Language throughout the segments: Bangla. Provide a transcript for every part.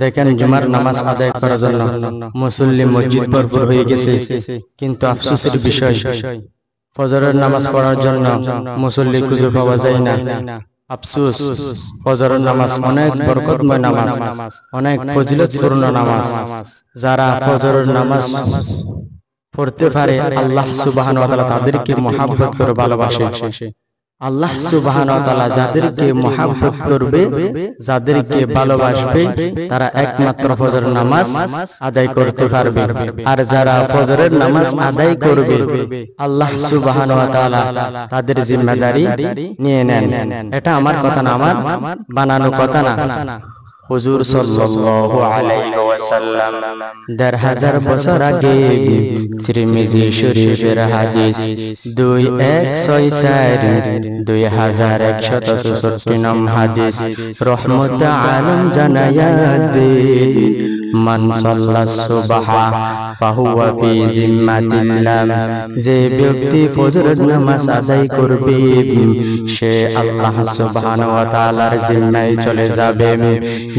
দেখেন জুমার নামাজ আদায় করার জন্য মুসল্লি মসজিদ ভরপুর হয়ে গেছে, কিন্তু আফসোসের বিষয় ফজরের নামাজ পড়ার জন্য মুসল্লি খুঁজে পাওয়া যায় না। আফসোস, ফজরের নামাজ অনেক বরকতময় নামাজ, অনেক ফজিলতপূর্ণ নামাজ। যারা ফজরের নামাজ পড়তে পারে আল্লাহ সুবহানাহু ওয়া তাআলা তাদেরকে মহব্বত করে ভালোবাসে। আল্লাহ সুবহানাহু ওয়া তাআলা যাদেরকে মহব্বত করবে, যাদেরকে ভালোবাসবে, তারা একমাত্র ফজরের নামাজ আদায় করতে পারবে। আর যারা ফজরের নামাজ আদায় করবে, আল্লাহ সুবহানাহু ওয়া তাআলা তাদের জিম্মাদারি নিয়ে নেন। এটা আমার কথা না, আমার বানানো কথা না। হুজুর সাল্লাল্লাহু আলাইহি ওয়াসাল্লাম ১৫০০ বছর আগে তিরমিজি শরীফের হাদিস 2164 নং হাদিস রহমত আলম জানায়া দে মান সাল্লাস সুবহা ফাহুয়া ফি জিম্মাতিল্লাহ। যে ব্যক্তি ফজরের নামাজ আদায় করবে সে আল্লাহ সুবহানাহু ওয়া তাআলার জিম্মায় চলে যাবে।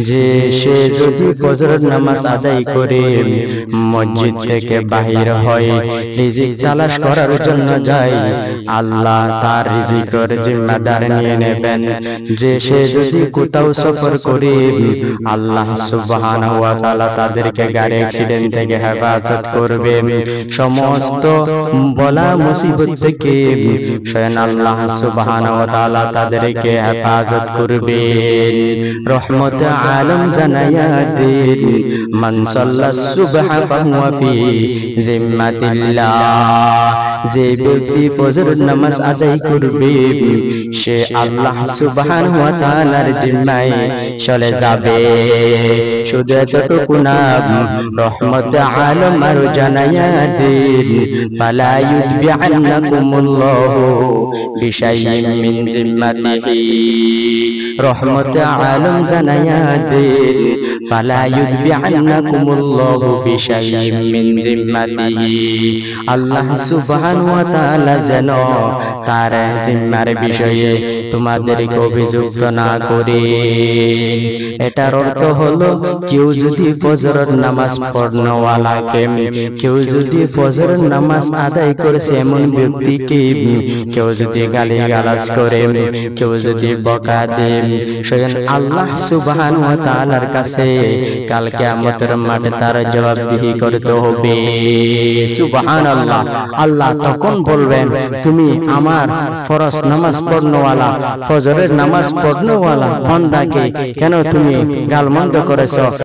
যে সে যদি ফজরের নামাজ আদায় করে মসজিদ থেকে বাহির হয় রিজিক তালাশ করার জন্য যায়, আল্লাহ তার রিজিকের জিম্মাদার নিয়ে নেবেন। যে সে যদি কোথাও সফর করে আল্লাহ সুবহানাহু ওয়া তাআলা তাদেরকে গাড়ি অ্যাক্সিডেন্ট থেকে হেফাজত করবে। সমস্ত বলা মুসিবত থেকে স্বয়ং আল্লাহ সুবহানাহু ওয়া তাআলা তাদেরকে হেফাজত করবে। রহমত আলম জানায়া দে মান সাল্লাস সুবহা ফাহুয়া ফি জিম্মাতিল্লাহ। যে ব্যক্তি ফজরের নামাজ আদায় করবে সে আল্লাহ সুবহানাহু ওয়া তাআলার জিম্মায় চলে যাবে। শুধু এতটুকু না, রহমত আলম আরো জানায়া দে ফালা ইউতবিআন্নাকুমুল্লাহু বিশাইইন মিন জিম্মাতিহি। রহমত আলম জানায়া দে ফালা ইউতবিআন্নাকুমুল্লাহু বিশাইইন মিন জিম্মাতিহি। আল্লাহ সুবহানাহু ওয়া তাআলা যেন তার জিম্মার বিষয়ে তোমাদেরকে অভিযুক্ত না করে। এটার অর্থ হলো কেউ যদি ফজরের নামাজ পড়নেওয়ালাকে, কেউ যদি ফজরের নামাজ আদায় করেছে এমন ব্যক্তিকে কেউ যদি গালিগালাজ করে, কেউ যদি বকা দেয়, স্বয়ং আল্লাহ সুবহানাহু ওয়া তাআলার কাছে কাল কিয়ামতের মাঠে তার জবাবদিহি করতে হবে। সুবহানাল্লাহ। আল্লাহ তখন বলবেন, তুমি আমার ফরজ নামাজ পড়নেওয়ালা, ফজরের নামাজ পড়নেওয়ালা বান্দাকে কেন তুমি গালমন্দ করেছো?